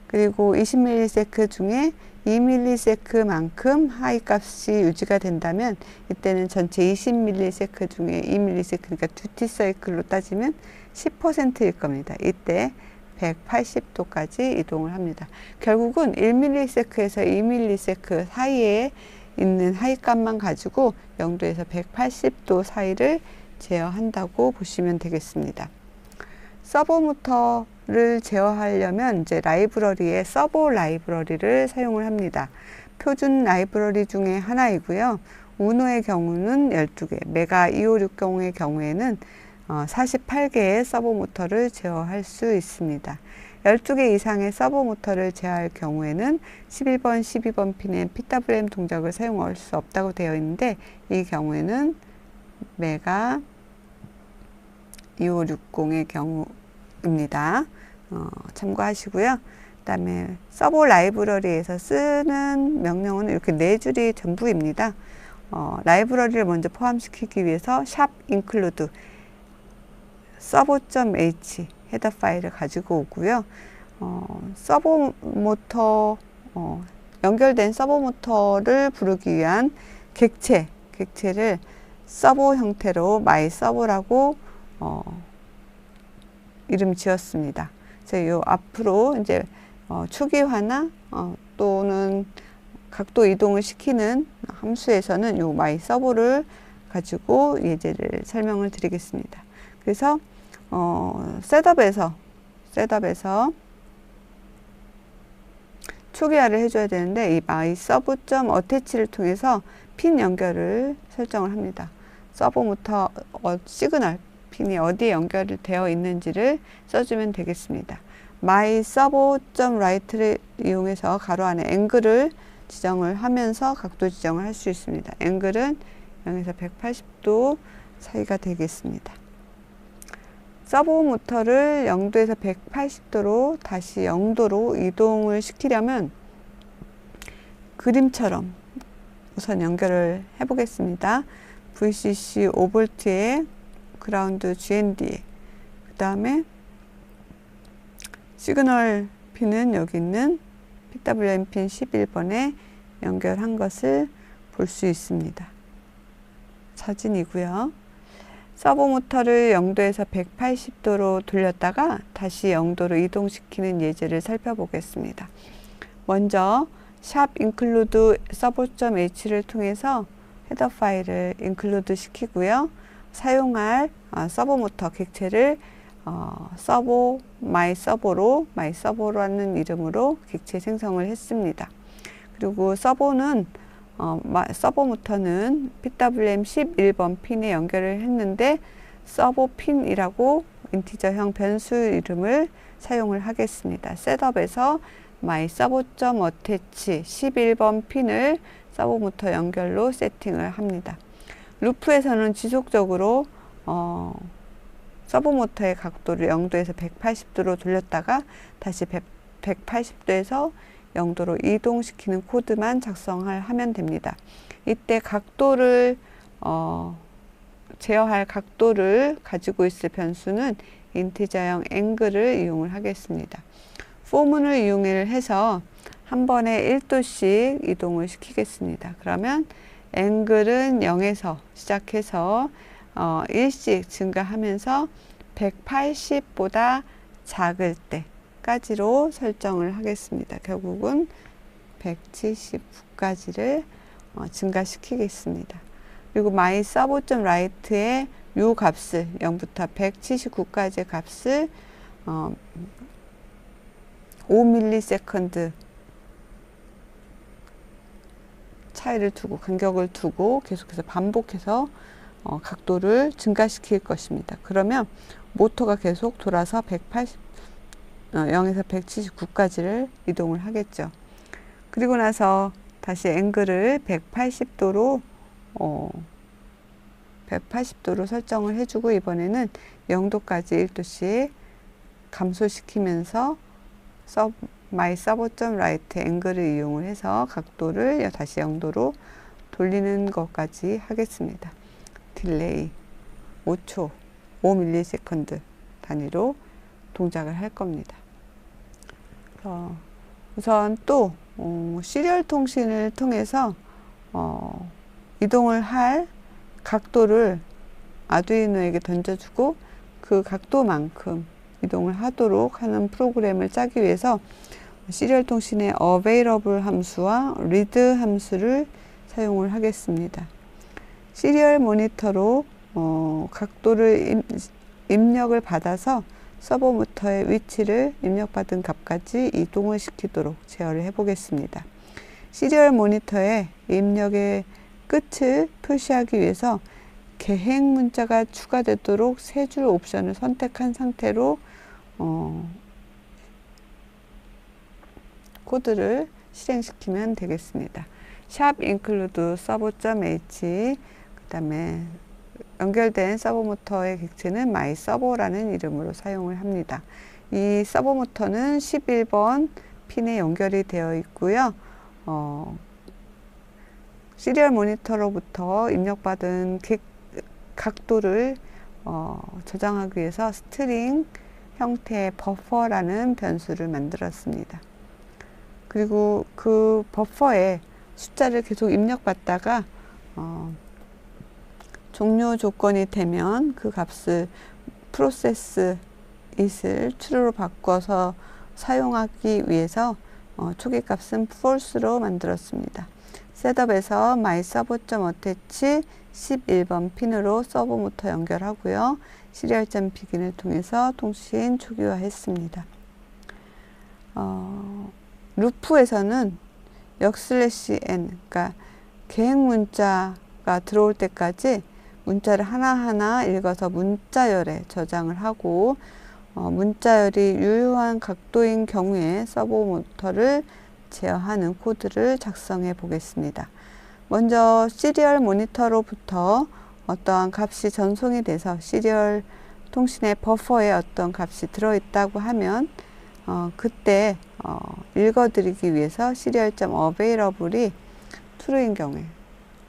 Speaker 1: 그리고 20ms 중에 2ms만큼 하이 값이 유지가 된다면 이때는 전체 20ms 중에 2ms, 그러니까 듀티 사이클로 따지면 10%일 겁니다. 이때 180도까지 이동을 합니다. 결국은 1ms에서 2ms 사이에 있는 하이 값만 가지고 0도에서 180도 사이를 제어한다고 보시면 되겠습니다. 서버모터를 제어하려면 이제 라이브러리에 서버 라이브러리를 사용을 합니다. 표준 라이브러리 중에 하나이고요. 우노의 경우는 12개, 메가 2560의 경우에는 48개의 서버모터를 제어할 수 있습니다. 12개 이상의 서버모터를 제어할 경우에는 11번, 12번 핀의 PWM 동작을 사용할 수 없다고 되어 있는데 이 경우에는 메가 2560의 경우입니다. 참고하시고요. 그 다음에 서버 라이브러리에서 쓰는 명령어는 이렇게 4줄이 전부입니다. 라이브러리를 먼저 포함시키기 위해서 샵 include servo.h 헤더 파일을 가지고 오고요. 서버 모터 연결된 서버 모터를 부르기 위한 객체를 서버 형태로 my servo라고 이름 지었습니다. 그래서 요 앞으로 이제 초기화나 또는 각도 이동을 시키는 함수에서는 요 my servo를 가지고 예제를 설명을 드리겠습니다. 그래서 셋업에서 초기화를 해줘야 되는데 이 my servo.attach를 통해서 핀 연결을 설정을 합니다. 서버모터 시그널 핀이 어디에 연결되어 있는지를 써주면 되겠습니다. my servo.right를 이용해서 가로 안에 앵글을 지정을 하면서 각도 지정을 할 수 있습니다. 앵글은 0에서 180도 사이가 되겠습니다. 서버 모터를 0도에서 180도로 다시 0도로 이동을 시키려면 그림처럼 우선 연결을 해 보겠습니다. VCC 5V에 그라운드 GND, 그 다음에 시그널 핀은 여기 있는 PWM 핀 11번에 연결한 것을 볼 수 있습니다. 사진이고요. 서버 모터를 0도에서 180도로 돌렸다가 다시 0도로 이동시키는 예제를 살펴보겠습니다. 먼저 샵 include servo.h를 통해서 헤더 파일을 include 시키고요. 사용할 서버 모터 객체를 서버 my servo라는 이름으로 객체 생성을 했습니다. 그리고 서버 모터는 PWM 11번 핀에 연결을 했는데 서버 핀이라고 인티저형 변수 이름을 사용을 하겠습니다. 셋업에서 my servo.attach 11번 핀을 서버 모터 연결로 세팅을 합니다. 루프에서는 지속적으로 서브모터의 각도를 0도에서 180도로 돌렸다가 다시 180도에서 0도로 이동시키는 코드만 작성하면 됩니다. 이때 각도를 제어할 각도를 가지고 있을 변수는 인티저형 앵글을 이용을 하겠습니다. 포문을 이용해서 한 번에 1도씩 이동을 시키겠습니다. 그러면 앵글은 0에서 시작해서 1씩 증가하면서 180보다 작을 때까지로 설정을 하겠습니다. 결국은 179까지를 증가시키겠습니다. 그리고 my servo.write의 요 값을 0부터 179까지의 값을 5ms 차이를 두고 간격을 두고 계속해서 반복해서 각도를 증가시킬 것입니다. 그러면 모터가 계속 돌아서 0에서 179까지를 이동을 하겠죠. 그리고 나서 다시 앵글을 180도로 설정을 해주고 이번에는 0도까지 1도씩 감소시키면서 my servo.write 앵글을 이용을 해서 각도를 다시 0도로 돌리는 것까지 하겠습니다. 딜레이 5초, 5ms 단위로 동작을 할 겁니다. 우선 또 시리얼 통신을 통해서 이동을 할 각도를 아두이노에게 던져주고 그 각도만큼 이동을 하도록 하는 프로그램을 짜기 위해서 시리얼 통신의 available 함수와 read 함수를 사용을 하겠습니다. 시리얼 모니터로 각도를 입력을 받아서 서버모터의 위치를 입력받은 값까지 이동을 시키도록 제어를 해 보겠습니다. 시리얼 모니터의 입력의 끝을 표시하기 위해서 계획 문자가 추가되도록 세 줄 옵션을 선택한 상태로 코드를 실행시키면 되겠습니다. 샵 include servo.h 그 다음에 연결된 서버모터의 객체는 my servo라는 이름으로 사용을 합니다. 이 서버모터는 11번 핀에 연결이 되어 있고요. 시리얼 모니터로부터 입력받은 각도를 저장하기 위해서 스트링 형태의 버퍼라는 변수를 만들었습니다. 그리고 그 버퍼에 숫자를 계속 입력받다가 종료 조건이 되면 그 값을 process it을 true로 바꿔서 사용하기 위해서 초기 값은 false로 만들었습니다. 셋업에서 my servo.attach 11번 핀으로 서버모터 연결하고요. 시리얼.begin을 통해서 통신 초기화했습니다. 루프에서는 역/n, 그러니까 계획 문자가 들어올 때까지 문자를 하나하나 읽어서 문자열에 저장을 하고 문자열이 유효한 각도인 경우에 서버모터를 제어하는 코드를 작성해 보겠습니다. 먼저 시리얼 모니터로부터 어떠한 값이 전송이 돼서 시리얼 통신의 버퍼에 어떤 값이 들어있다고 하면 그때 읽어드리기 위해서 시리얼.available이 true인 경우에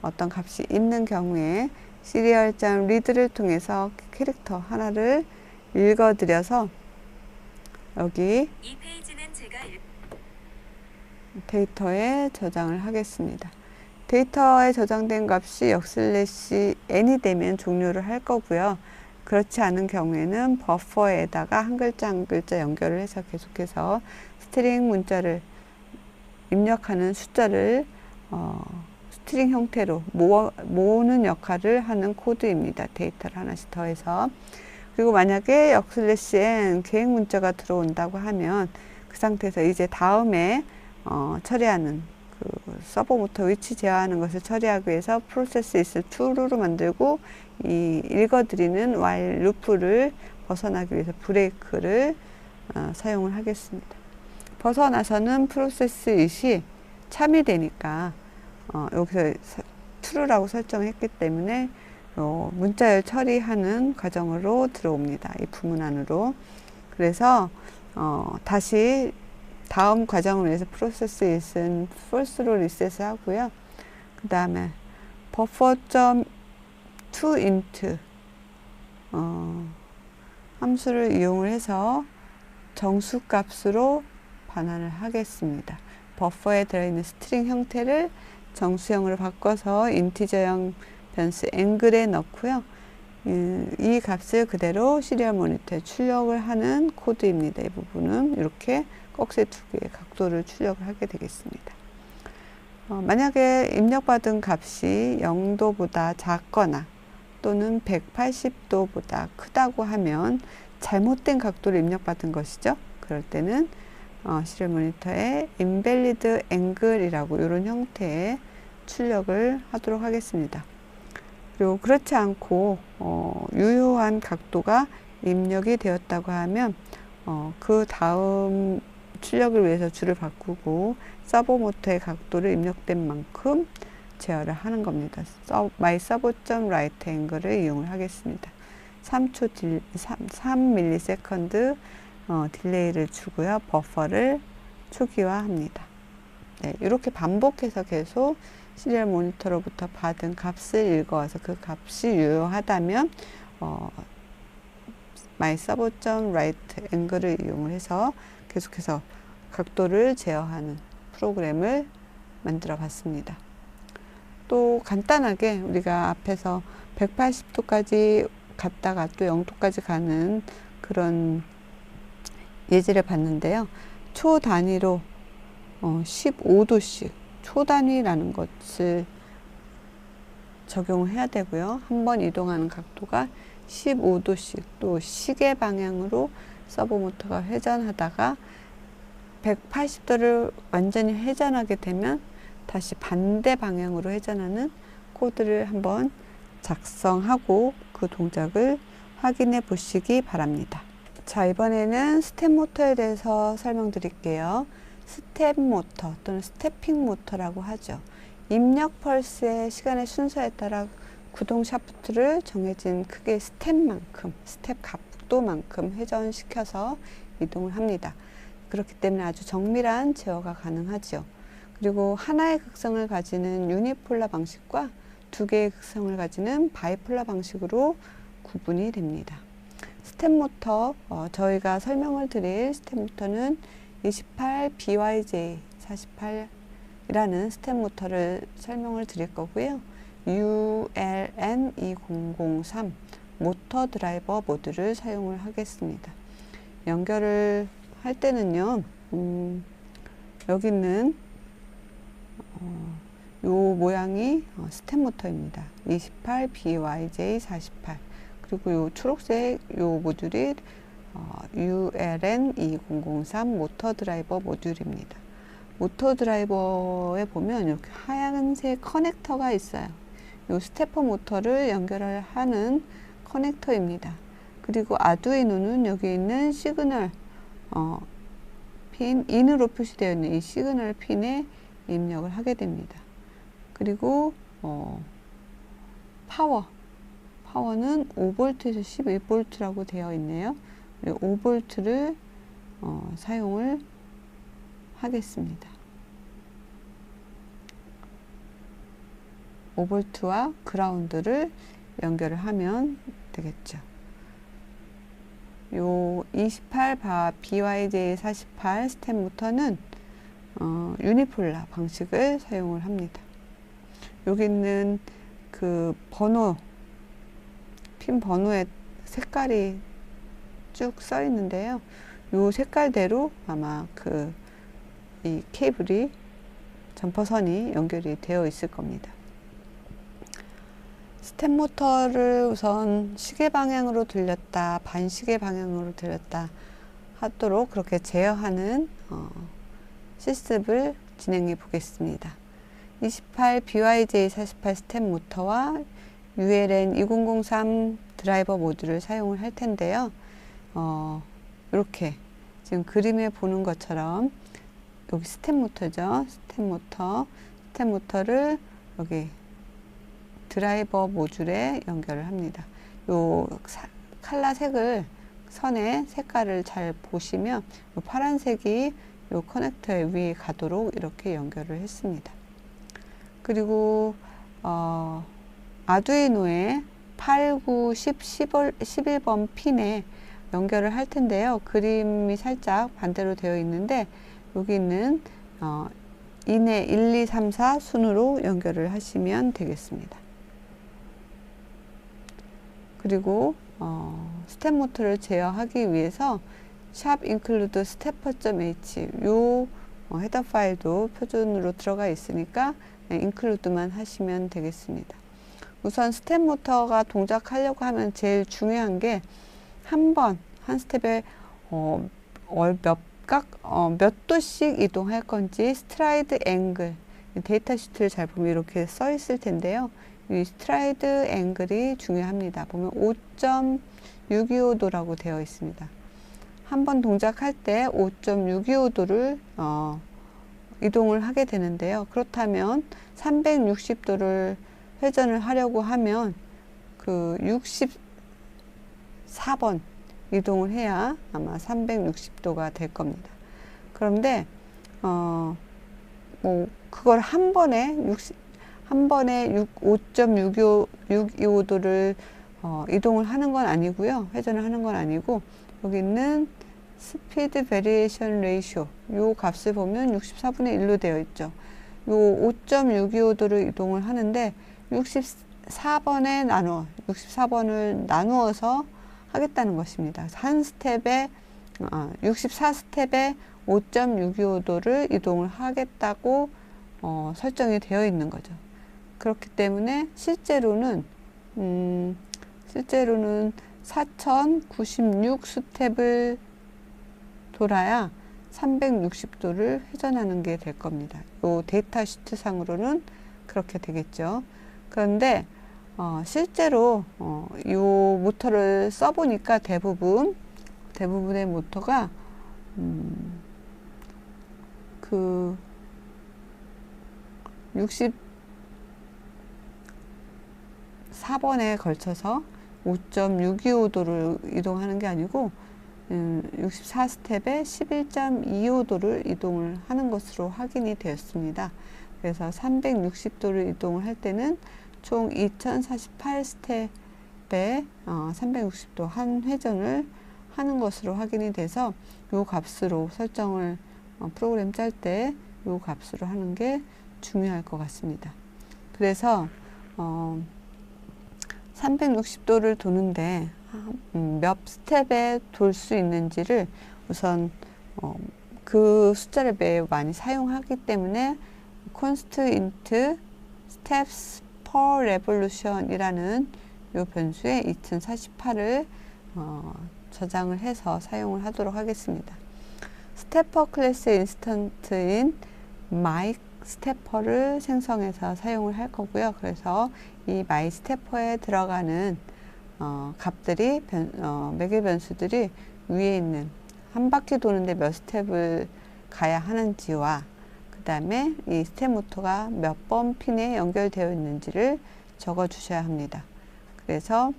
Speaker 1: 어떤 값이 있는 경우에 시리얼.read를 통해서 캐릭터 하나를 읽어드려서 여기
Speaker 2: 이 페이지는 제가
Speaker 1: 데이터에 저장을 하겠습니다. 데이터에 저장된 값이 역/n이 되면 종료를 할 거고요. 그렇지 않은 경우에는 버퍼에다가 한 글자 한 글자 연결을 해서 계속해서 스트링 문자를 입력하는 숫자를 스트링 형태로 모으는 역할을 하는 코드입니다. 데이터를 하나씩 더해서. 그리고 만약에 역/n 계획 문자가 들어온다고 하면 그 상태에서 이제 다음에 처리하는 그 서버모터 위치 제어하는 것을 처리하기 위해서 프로세스 it을 true로 만들고 이 읽어드리는 while 루프를 벗어나기 위해서 브레이크를 사용을 하겠습니다. 벗어나서는 프로세스 it이 참이 되니까 여기서 true라고 설정했기 때문에 문자열 처리하는 과정으로 들어옵니다. 이 부문 안으로. 그래서 다시 다음 과정을 위해서 프로세스 is은 false로 리셋을 하고요. 그 다음에 buffer.toInt 함수를 이용을 해서 정수값으로 반환을 하겠습니다. 버퍼에 들어있는 스트링 형태를 정수형으로 바꿔서 인티저형 변수 앵글에 넣고요. 이 값을 그대로 시리얼 모니터에 출력을 하는 코드입니다. 이 부분은 이렇게 꺽쇠 두 개의 각도를 출력을 하게 되겠습니다. 만약에 입력받은 값이 0도보다 작거나 또는 180도보다 크다고 하면 잘못된 각도를 입력받은 것이죠. 그럴 때는 시리얼 모니터에 invalid angle이라고 이런 형태의 출력을 하도록 하겠습니다. 그리고 그렇지 않고 유효한 각도가 입력이 되었다고 하면 그 다음 출력을 위해서 줄을 바꾸고 서버 모터의 각도를 입력된 만큼 제어를 하는 겁니다. myservo.write angle을 이용을 하겠습니다. 3ms 딜레이를 주고요. 버퍼를 초기화합니다. 네, 이렇게 반복해서 계속 시리얼 모니터로부터 받은 값을 읽어와서 그 값이 유효하다면 myservo.write angle을 이용을 해서 계속해서 각도를 제어하는 프로그램을 만들어 봤습니다. 또 간단하게 우리가 앞에서 180도까지 갔다가 또 0도까지 가는 그런 예제를 봤는데요. 초 단위로 15도씩 초단위라는 것을 적용을 해야 되고요. 한번 이동하는 각도가 15도씩 또 시계 방향으로 서버 모터가 회전하다가 180도를 완전히 회전하게 되면 다시 반대 방향으로 회전하는 코드를 한번 작성하고 그 동작을 확인해 보시기 바랍니다. 자, 이번에는 스텝 모터에 대해서 설명드릴게요. 스텝 모터 또는 스태핑 모터라고 하죠. 입력 펄스의 시간의 순서에 따라 구동 샤프트를 정해진 크기의 스텝만큼, 스텝 각도만큼 회전시켜서 이동을 합니다. 그렇기 때문에 아주 정밀한 제어가 가능하죠. 그리고 하나의 극성을 가지는 유니폴라 방식과 두 개의 극성을 가지는 바이폴라 방식으로 구분이 됩니다. 스텝 모터, 저희가 설명을 드릴 스텝 모터는 28BYJ48이라는 스텝 모터를 설명을 드릴 거고요. ULN2003 모터 드라이버 모듈을 사용을 하겠습니다. 연결을 할 때는요, 여기 있는 요 모양이 스텝 모터입니다. 28BYJ48 그리고 요 초록색 요 모듈이 ULN2003 모터 드라이버 모듈입니다. 모터 드라이버에 보면 이렇게 하얀색 커넥터가 있어요. 요 스테퍼 모터를 연결을 하는 커넥터입니다. 그리고 아두이노는 여기 있는 시그널 핀 인으로 표시되어 있는 이 시그널 핀에 입력을 하게 됩니다. 그리고 파워는 5V에서 12V라고 되어 있네요. 5V를 사용을 하겠습니다. 5V와 그라운드를 연결을 하면 되겠죠. 요 28BYJ48 스텝 모터는 유니폴라 방식을 사용을 합니다. 여기 있는 그 핀 번호의 색깔이 쭉 써 있는데요. 요 색깔대로 아마 이 케이블이 점퍼선이 연결이 되어 있을 겁니다. 스텝 모터를 우선 시계 방향으로 돌렸다, 반시계 방향으로 돌렸다 하도록 그렇게 제어하는 실습을 진행해 보겠습니다. 28BYJ48 스텝 모터와 ULN2003 드라이버 모듈을 사용을 할 텐데요. 이렇게 지금 그림에 보는 것처럼 여기 스텝 모터죠. 스텝 모터를 여기 드라이버 모듈에 연결을 합니다. 요 칼라 색을 선의 색깔을 잘 보시면 요 파란색이 요 커넥터에 위에 가도록 이렇게 연결을 했습니다. 그리고 아두이노에 8, 9, 10, 11번 핀에 연결을 할 텐데요. 그림이 살짝 반대로 되어 있는데 여기 있는 인의 1, 2, 3, 4 순으로 연결을 하시면 되겠습니다. 그리고 스텝 모터를 제어하기 위해서 샵 include stepper.h 요 헤더 파일도 표준으로 들어가 있으니까 include만 하시면 되겠습니다. 우선 스텝 모터가 동작하려고 하면 제일 중요한 게 한 스텝에 몇 도씩 이동할 건지 스트라이드 앵글, 데이터 시트를 잘 보면 이렇게 써 있을 텐데요. 이 스트라이드 앵글이 중요합니다. 보면 5.625도라고 되어 있습니다. 한번 동작할 때 5.625도를 이동을 하게 되는데요. 그렇다면 360도를 회전을 하려고 하면 그 64번 이동을 해야 아마 360도가 될 겁니다. 그런데 그걸 한 번에 5.625도를 이동을 하는 건 아니고요. 회전을 하는 건 아니고 여기 있는 스피드 베리에이션 레이쇼 요 값을 보면 64분의 1로 되어 있죠. 요 5.625도를 이동을 하는데 64번을 나누어서 하겠다는 것입니다. 한 스텝에 64스텝에 5.625도를 이동을 하겠다고 설정이 되어 있는 거죠. 그렇기 때문에 실제로는 4096 스텝을 돌아야 360도를 회전하는 게 될 겁니다. 요 데이터 시트 상으로는 그렇게 되겠죠. 그런데 실제로 요 모터를 써보니까 대부분의 모터가 그 64번에 걸쳐서 5.625도를 이동하는 게 아니고 64스텝에 11.25도를 이동을 하는 것으로 확인이 되었습니다. 그래서 360도를 이동을 할 때는 총 2048스텝에 360도 한 회전을 하는 것으로 확인이 돼서 요 값으로 설정을 프로그램 짤 때 요 값으로 하는 게 중요할 것 같습니다. 그래서 360도를 도는데 몇 스텝에 돌 수 있는지를 우선 그 숫자를 매우 많이 사용하기 때문에 const steps per revolution 이라는 요 변수에 2048을 저장을 해서 사용을 하도록 하겠습니다. 스태퍼 클래스의 인스턴트인 my 스태퍼를 생성해서 사용을 할 거고요. 그래서 이 my 스태퍼에 들어가는 값들이 매개 변수들이 위에 있는 한 바퀴 도는데 몇 스텝을 가야 하는지와 그 다음에 이 스텝 모터가 몇 번 핀에 연결되어 있는지를 적어 주셔야 합니다. 그래서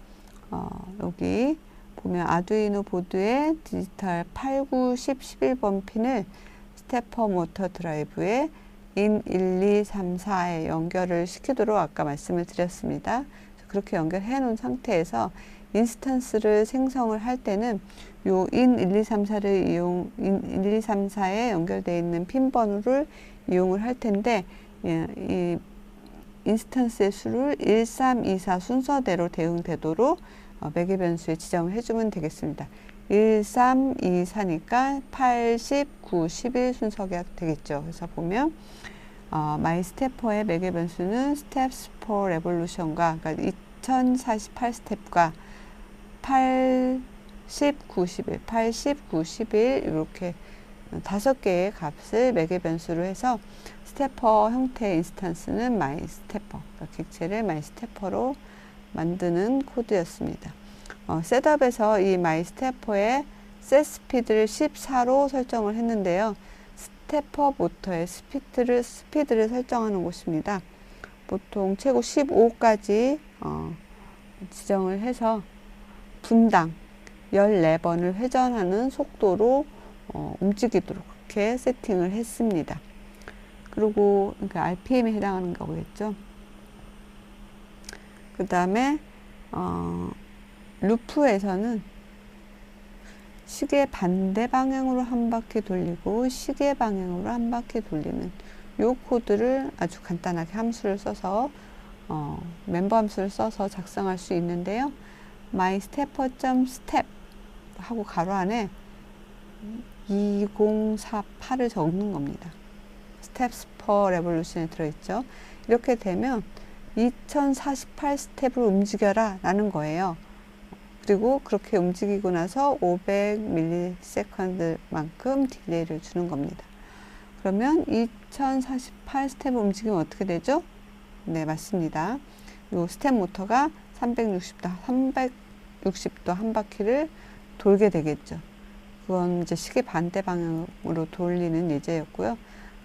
Speaker 1: 여기 보면 아두이노 보드의 디지털 8, 9, 10, 11번 핀을 스태퍼 모터 드라이브에 인 1, 2, 3, 4에 연결을 시키도록 아까 말씀을 드렸습니다. 그렇게 연결해 놓은 상태에서 인스턴스를 생성을 할 때는 요 인 1, 2, 3, 4를 인 1, 2, 3, 4에 연결되어 있는 핀 번호를 이용을 할 텐데 이 인스턴스의 수를 1, 3, 2, 4 순서대로 대응되도록 매개 변수에 지정을 해주면 되겠습니다. 1, 3, 2, 4니까 8, 10, 9, 11 순서가 되겠죠. 그래서 보면 my stepper의 매개 변수는 steps per revolution과 그러니까 2048 스텝과 8, 10, 9, 11, 8, 10, 9, 11 이렇게 5개의 값을 매개 변수로 해서 스태퍼 형태의 인스턴스는 my stepper, 그러니까 객체를 my stepper로 만드는 코드였습니다. 셋업에서 이 my stepper의 셋 스피드를 14로 설정을 했는데요. 스태퍼 모터의 스피드를 설정하는 곳입니다. 보통 최고 15까지 지정을 해서 분당 14번을 회전하는 속도로 움직이도록 그렇게 세팅을 했습니다. 그리고 그러니까 RPM에 해당하는 거겠죠. 그 다음에 루프에서는 시계 반대 방향으로 한 바퀴 돌리고 시계 방향으로 한 바퀴 돌리는 요 코드를 아주 간단하게 함수를 써서 멤버 함수를 써서 작성할 수 있는데요. myStepper.step 하고 가로 안에 2048을 적는 겁니다. steps per revolution에 들어있죠. 이렇게 되면 2048 스텝을 움직여라 라는 거예요. 그리고 그렇게 움직이고 나서 500ms만큼 딜레이를 주는 겁니다. 그러면 2048 스텝을 움직이면 어떻게 되죠? 네, 맞습니다. 요 스텝 모터가 360도 한 바퀴를 돌게 되겠죠. 그건 이제 시계 반대 방향으로 돌리는 예제였고요.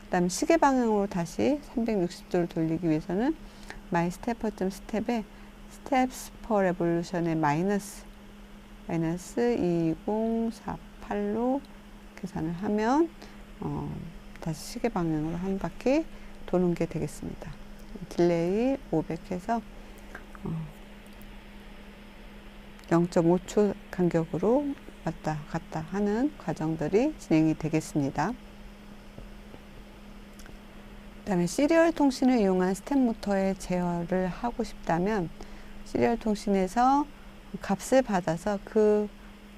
Speaker 1: 그 다음 시계 방향으로 다시 360도를 돌리기 위해서는 myStepper.step에 steps per revolution에 마이너스 2048로 계산을 하면 다시 시계 방향으로 한 바퀴 도는 게 되겠습니다. 딜레이 500 해서 0.5초 간격으로 왔다 갔다 하는 과정들이 진행이 되겠습니다. 그 다음에 시리얼 통신을 이용한 스텝 모터에 제어를 하고 싶다면 시리얼 통신에서 값을 받아서 그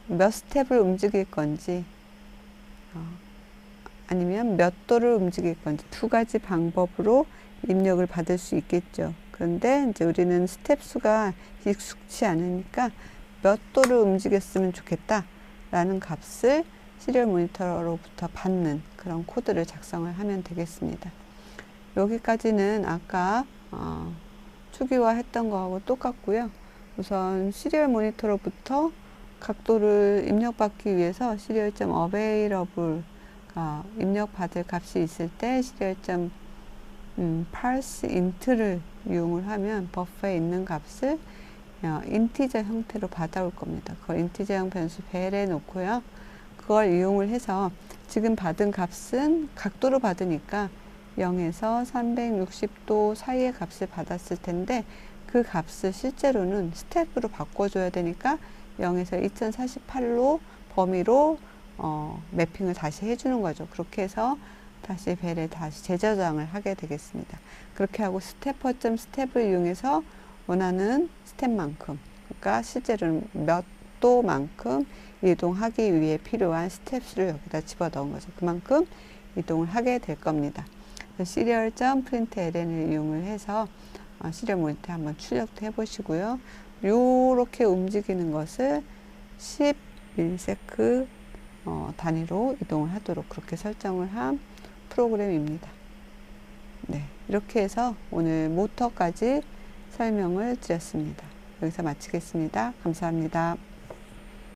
Speaker 1: 몇 스텝을 움직일 건지 아니면 몇 도를 움직일 건지 두 가지 방법으로 입력을 받을 수 있겠죠. 그런데 이제 우리는 스텝 수가 익숙치 않으니까 몇 도를 움직였으면 좋겠다 라는 값을 시리얼 모니터로부터 받는 그런 코드를 작성을 하면 되겠습니다. 여기까지는 아까 초기화 했던 거하고 똑같고요. 우선 시리얼 모니터로부터 각도를 입력받기 위해서 serial.available 입력받을 값이 있을 때 serial.parse int를 이용을 하면 버퍼에 있는 값을 인티저 형태로 받아올 겁니다. 그걸 인티저형 변수 벨에 놓고요. 그걸 이용을 해서 지금 받은 값은 각도로 받으니까 0에서 360도 사이의 값을 받았을 텐데 그 값을 실제로는 스텝으로 바꿔줘야 되니까 0에서 2048로 범위로 매핑을 다시 해주는 거죠. 그렇게 해서 다시 벨에 다시 재저장을 하게 되겠습니다. 그렇게 하고 스태퍼.스텝을 이용해서 원하는 스텝만큼, 그러니까 실제로는 몇 도만큼 이동하기 위해 필요한 스텝 수를 여기다 집어넣은 거죠. 그만큼 이동을 하게 될 겁니다. serial.println을 이용을 해서 시리얼 모니터 한번 출력도 해보시고요. 요렇게 움직이는 것을 10ms 단위로 이동을 하도록 그렇게 설정을 한 프로그램입니다. 네, 이렇게 해서 오늘 모터까지 설명을 드렸습니다. 여기서 마치겠습니다. 감사합니다.